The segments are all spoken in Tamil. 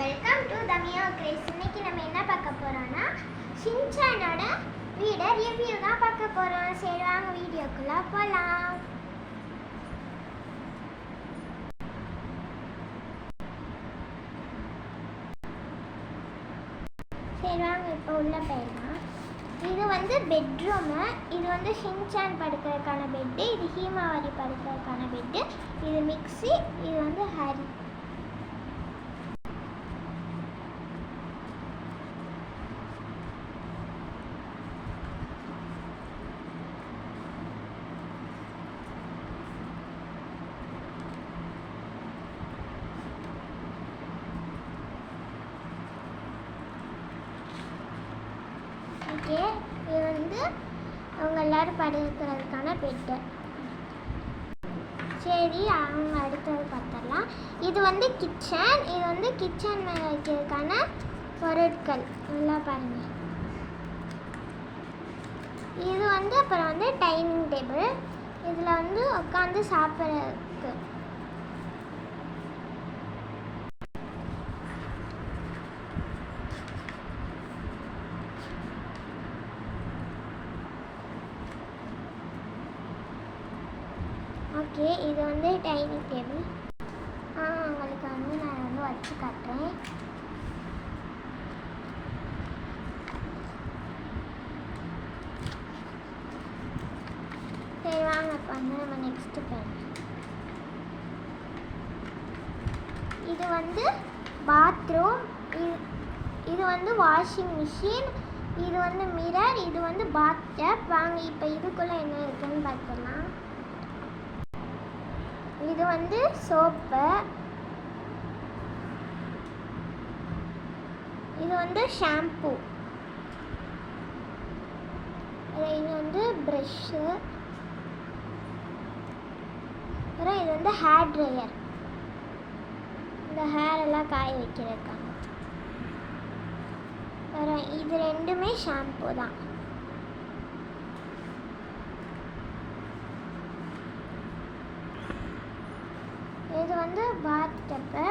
Welcome to தமியோ grace. இன்னைக்கு நம்ம என்ன பார்க்க போறோம்னா ஷின்சானோட வீட ரிவ்யூ தான் பார்க்க போறோம். சரி வாங்க வீடியோக்குள்ள போலாம். சரி வாங்க இப்போ உள்ள போயிடலாம். இது வந்து பெட்ரூமு. இது வந்து ஷின்சான் படுக்கிறதுக்கான பெட்டு, இது ஹீமாவரி படுக்கிறதுக்கான பெட்டு, இது மிக்ஸி, இது வந்து ஹரி. ஓகே, இது வந்து அவங்க எல்லோரும் படுக்கிறதுக்கான பெட்டு. சரி அவங்க அடுத்தது பார்த்துடலாம். இது வந்து கிச்சன். இது வந்து கிச்சன் மேலே வைக்கிறதுக்கான பொருட்கள் நல்லா பாருங்கள். இது வந்து அப்புறம் வந்து டைனிங் டேபிள். இதில் வந்து உட்காந்து சாப்பிட்றதுக்கு. ஓகே, இது வந்து டைனிங் டேபிள். உங்களுக்கு வந்து நான் வந்து வச்சு காட்டுறேன். சரி வாங்க இப்போ வந்து நம்ம நெக்ஸ்ட்டு போயிடலாம். இது வந்து பாத்ரூம். இது வந்து வாஷிங் மிஷின். இது வந்து மிரர். இது வந்து பாத் டப். வாங்க இப்போ இதுக்குள்ளே என்ன இருக்குன்னு பார்த்துக்கலாம். இது வந்து சோப்பு. இது வந்து ஷாம்பு. இது வந்து ப்ரஷ்ஷு. அப்புறம் இது வந்து ஹேர் ட்ரையர், இந்த ஹேர் எல்லாம் காய வைக்கிறதுக்கான. அப்புறம் இது ரெண்டுமே ஷாம்பு தான். இது வந்து பாத் டப்பு.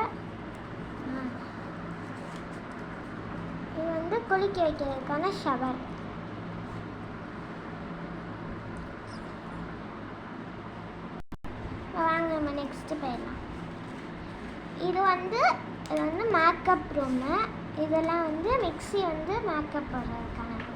இது வந்து குளிக்க வைக்கிறதுக்கான ஷவர். வாங்க நம்ம நெக்ஸ்ட்டு போயிடலாம். இது வந்து மேக்கப் ரூமு. இதெல்லாம் வந்து மிக்ஸி வந்து மேக்கப் போடுறதுக்கான ரூம்.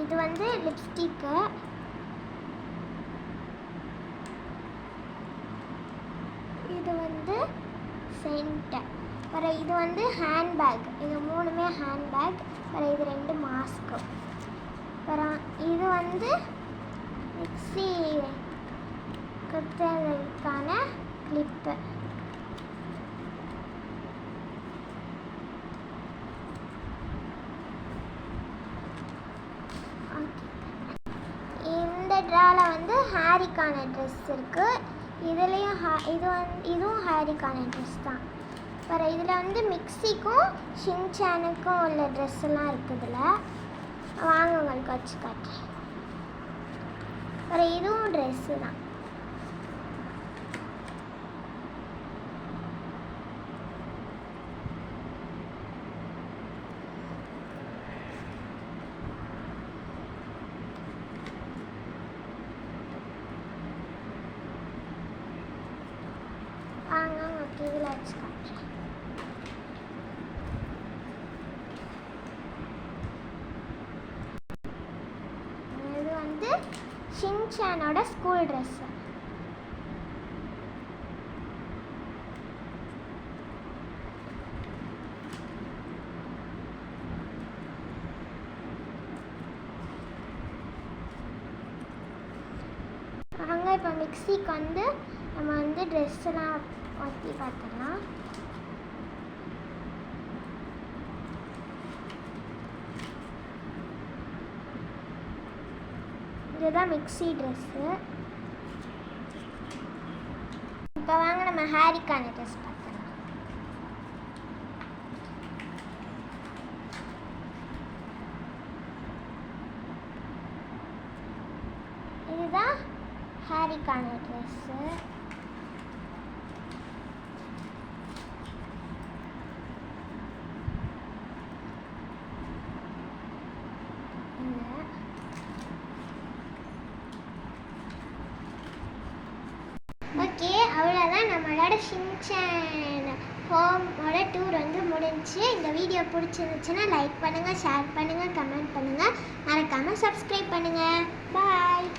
இது வந்து லிப்ஸ்டிக்கு. இது வந்து சென்ட்டு. அப்புறம் இது வந்து ஹேண்ட்பேக். இது மூணுமே ஹேண்ட்பேக். அப்புறம் இது ரெண்டு மாஸ்க்கு. அப்புறம் இது வந்து மிக்ஸி குத்துறதுக்கான கிளிப்பு. இந்த ட்ராவில் வந்து ஹாரிக்கான ட்ரெஸ் இருக்குது. இதுலேயும் இதுவும் ஹாரிக்கான ட்ரெஸ் தான். அப்புறம் இதில் வந்து மிக்ஸிக்கும் ஷின்சானுக்கும் உள்ள ட்ரெஸ்ஸெல்லாம் இருக்குதுல. வாங்க உங்களுக்கு வச்சு காட்டுறேன். அப்புறம் இதுவும் ட்ரெஸ்ஸு தான். வாங்க உங்களுக்கு இதில் வச்சு காட்டுறேன். இது வந்து ஷின்சானோட ஸ்கூல் ட்ரெஸ்ஸு. வாங்க இப்போ மிக்ஸிக்கு வந்து நம்ம வந்து ட்ரெஸ்ஸெல்லாம் ஊற்றி பார்த்துக்கலாம். இதுதான் மிக்ஸி ட்ரெஸ்ஸு. இப்போ வாங்க நம்ம ஹாரிக்கான ட்ரெஸ் பார்த்துக்கலாம். ஹாரிக்கான ட்ரெஸ்ஸு. ஓகே, அவ்வளோதான் நம்மளோட ஷின்சான் ஹோமோட டூர் வந்து முடிஞ்சு. இந்த வீடியோ பிடிச்சிருந்துச்சுன்னா லைக் பண்ணுங்கள், ஷேர் பண்ணுங்கள், கமெண்ட் பண்ணுங்கள், மறக்காமல் சப்ஸ்கிரைப் பண்ணுங்கள். பாய்.